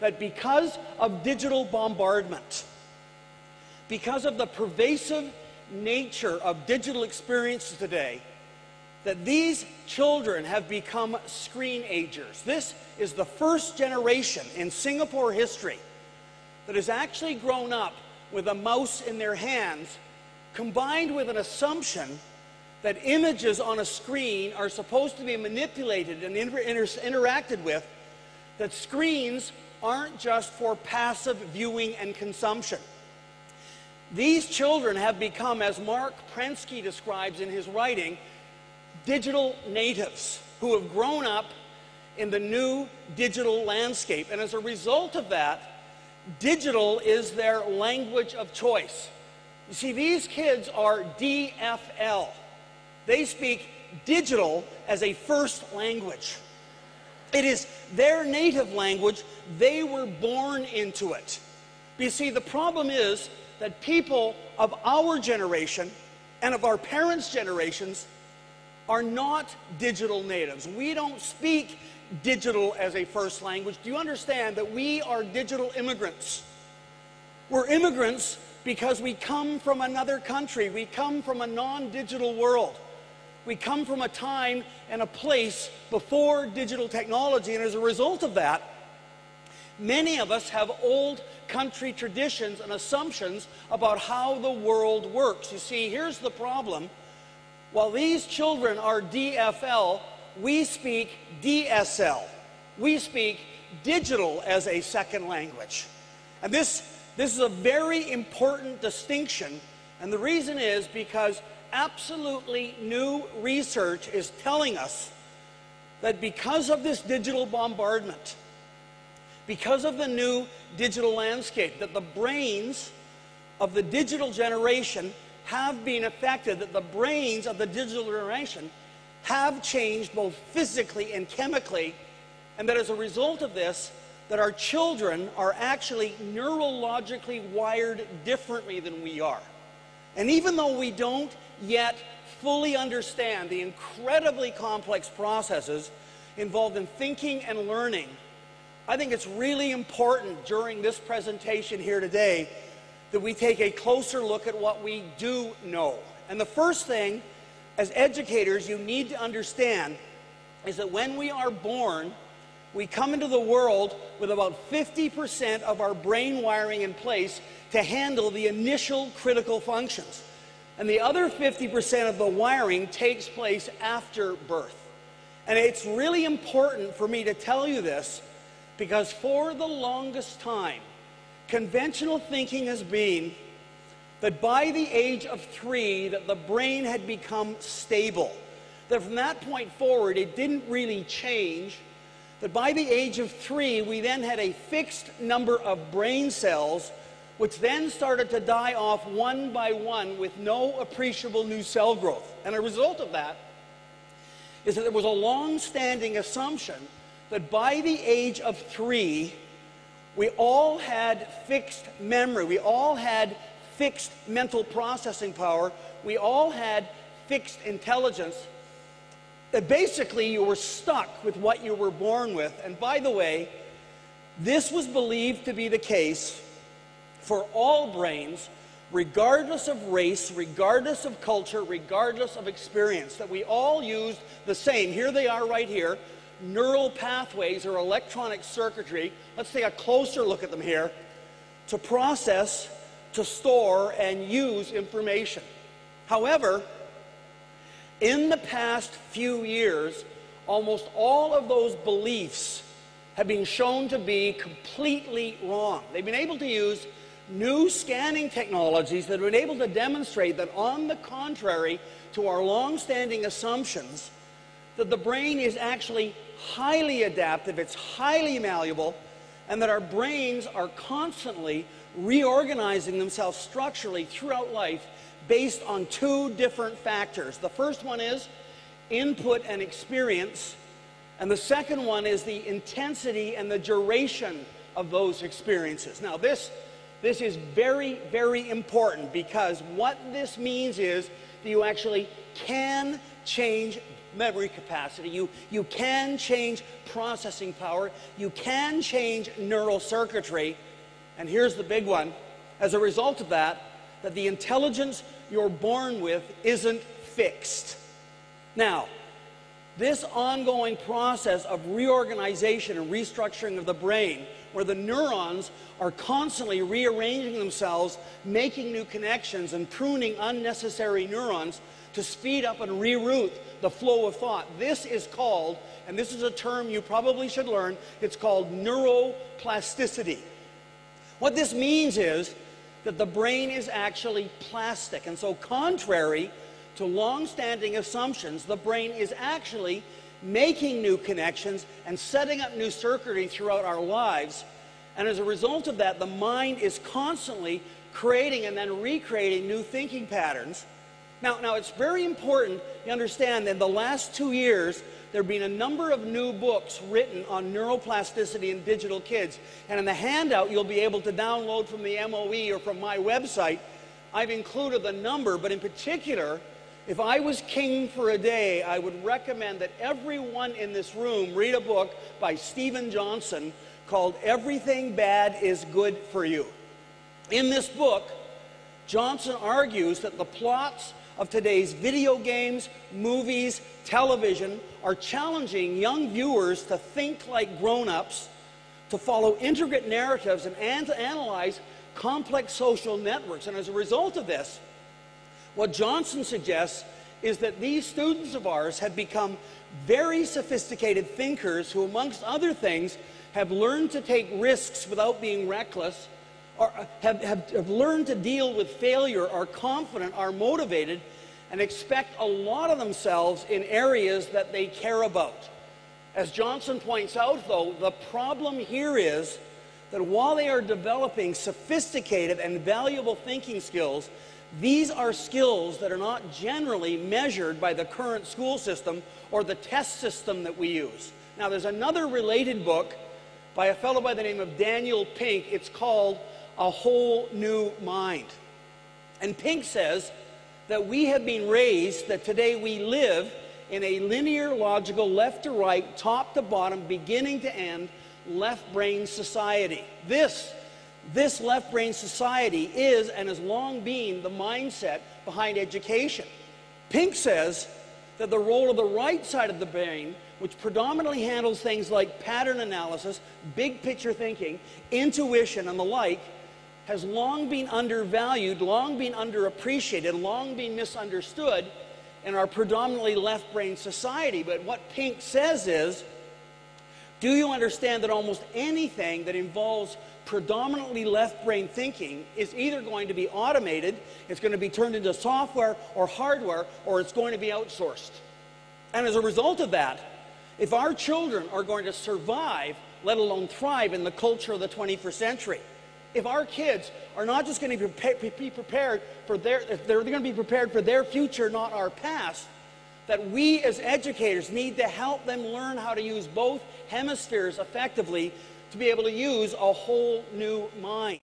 that because of digital bombardment, because of the pervasive nature of digital experiences today, that these children have become screen agers. This is the first generation in Singapore history that has actually grown up with a mouse in their hands, combined with an assumption that images on a screen are supposed to be manipulated and interacted with, that screens aren't just for passive viewing and consumption. These children have become, as Mark Prensky describes in his writing, digital natives who have grown up in the new digital landscape. And as a result of that, digital is their language of choice. You see, these kids are DFL. They speak digital as a first language. It is their native language. They were born into it. But you see, the problem is that people of our generation and of our parents' generations are not digital natives. We don't speak digital as a first language. Do you understand that we are digital immigrants? We're immigrants because we come from another country. We come from a non-digital world. We come from a time and a place before digital technology, and as a result of that, many of us have old country traditions and assumptions about how the world works. You see, here's the problem. While these children are DFL, we speak DSL. We speak digital as a second language. And this is a very important distinction, and the reason is because absolutely new research is telling us that because of this digital bombardment, because of the new digital landscape, that the brains of the digital generation have been affected, that the brains of the digital generation have changed both physically and chemically, and that as a result of this, that our children are actually neurologically wired differently than we are. And even though we don't yet fully understand the incredibly complex processes involved in thinking and learning, I think it's really important during this presentation here today that we take a closer look at what we do know. And the first thing, as educators, you need to understand is that when we are born, we come into the world with about 50% of our brain wiring in place to handle the initial critical functions. And the other 50% of the wiring takes place after birth. And it's really important for me to tell you this because for the longest time, conventional thinking has been that by the age of 3, that the brain had become stable. That from that point forward, it didn't really change. That by the age of 3, we then had a fixed number of brain cells, which then started to die off one by one with no appreciable new cell growth. And a result of that is that there was a long-standing assumption that by the age of 3, we all had fixed memory, we all had fixed mental processing power, we all had fixed intelligence, that basically you were stuck with what you were born with. And by the way, this was believed to be the case for all brains, regardless of race, regardless of culture, regardless of experience, that we all used the same. Here they are right here, neural pathways or electronic circuitry. Let's take a closer look at them here, to process, to store, and use information. However, in the past few years, almost all of those beliefs have been shown to be completely wrong. They've been able to use new scanning technologies that have been able to demonstrate that, on the contrary to our long-standing assumptions, that the brain is actually highly adaptive, it's highly malleable, and that our brains are constantly reorganizing themselves structurally throughout life based on 2 different factors. The first one is input and experience, and the second one is the intensity and the duration of those experiences. Now, this is very, very important, because what this means is that you actually can change memory capacity. You can change processing power. You can change neural circuitry. And here's the big one. As a result of that the intelligence you're born with isn't fixed. Now, this ongoing process of reorganization and restructuring of the brain, where the neurons are constantly rearranging themselves, making new connections and pruning unnecessary neurons to speed up and reroute the flow of thought. This is called, and this is a term you probably should learn, it's called neuroplasticity. What this means is that the brain is actually plastic. And so contrary to long-standing assumptions, the brain is actually making new connections and setting up new circuitry throughout our lives. And as a result of that, the mind is constantly creating and then recreating new thinking patterns. Now it's very important you understand that in the last 2 years, there have been a number of new books written on neuroplasticity in digital kids. And in the handout you'll be able to download from the MOE or from my website, I've included the number, but in particular, if I was king for a day, I would recommend that everyone in this room read a book by Stephen Johnson called Everything Bad is Good for You. In this book, Johnson argues that the plots of today's video games, movies, television are challenging young viewers to think like grown-ups, to follow intricate narratives, and to analyze complex social networks. And as a result of this, what Johnson suggests is that these students of ours have become very sophisticated thinkers who, amongst other things, have learned to take risks without being reckless, or have learned to deal with failure, are confident, are motivated, and expect a lot of themselves in areas that they care about. As Johnson points out, though, the problem here is that while they are developing sophisticated and valuable thinking skills, these are skills that are not generally measured by the current school system or the test system that we use. Now, there's another related book by a fellow by the name of Daniel Pink. It's called A Whole New Mind. And Pink says that we have been raised, that today we live in a linear, logical, left to right, top to bottom, beginning to end, left brain society. This left brain society is and has long been the mindset behind education. Pink says that the role of the right side of the brain, which predominantly handles things like pattern analysis, big picture thinking, intuition, and the like, has long been undervalued, long been underappreciated, long been misunderstood in our predominantly left brain society. But what Pink says is, do you understand that almost anything that involves predominantly left brain thinking is either going to be automated, it's going to be turned into software or hardware, or it's going to be outsourced? And as a result of that, if our children are going to survive, let alone thrive, in the culture of the 21st century, if our kids are not just going to be prepared for if they're going to be prepared for their future, not our past, that we as educators need to help them learn how to use both hemispheres effectively to be able to use a whole new mind.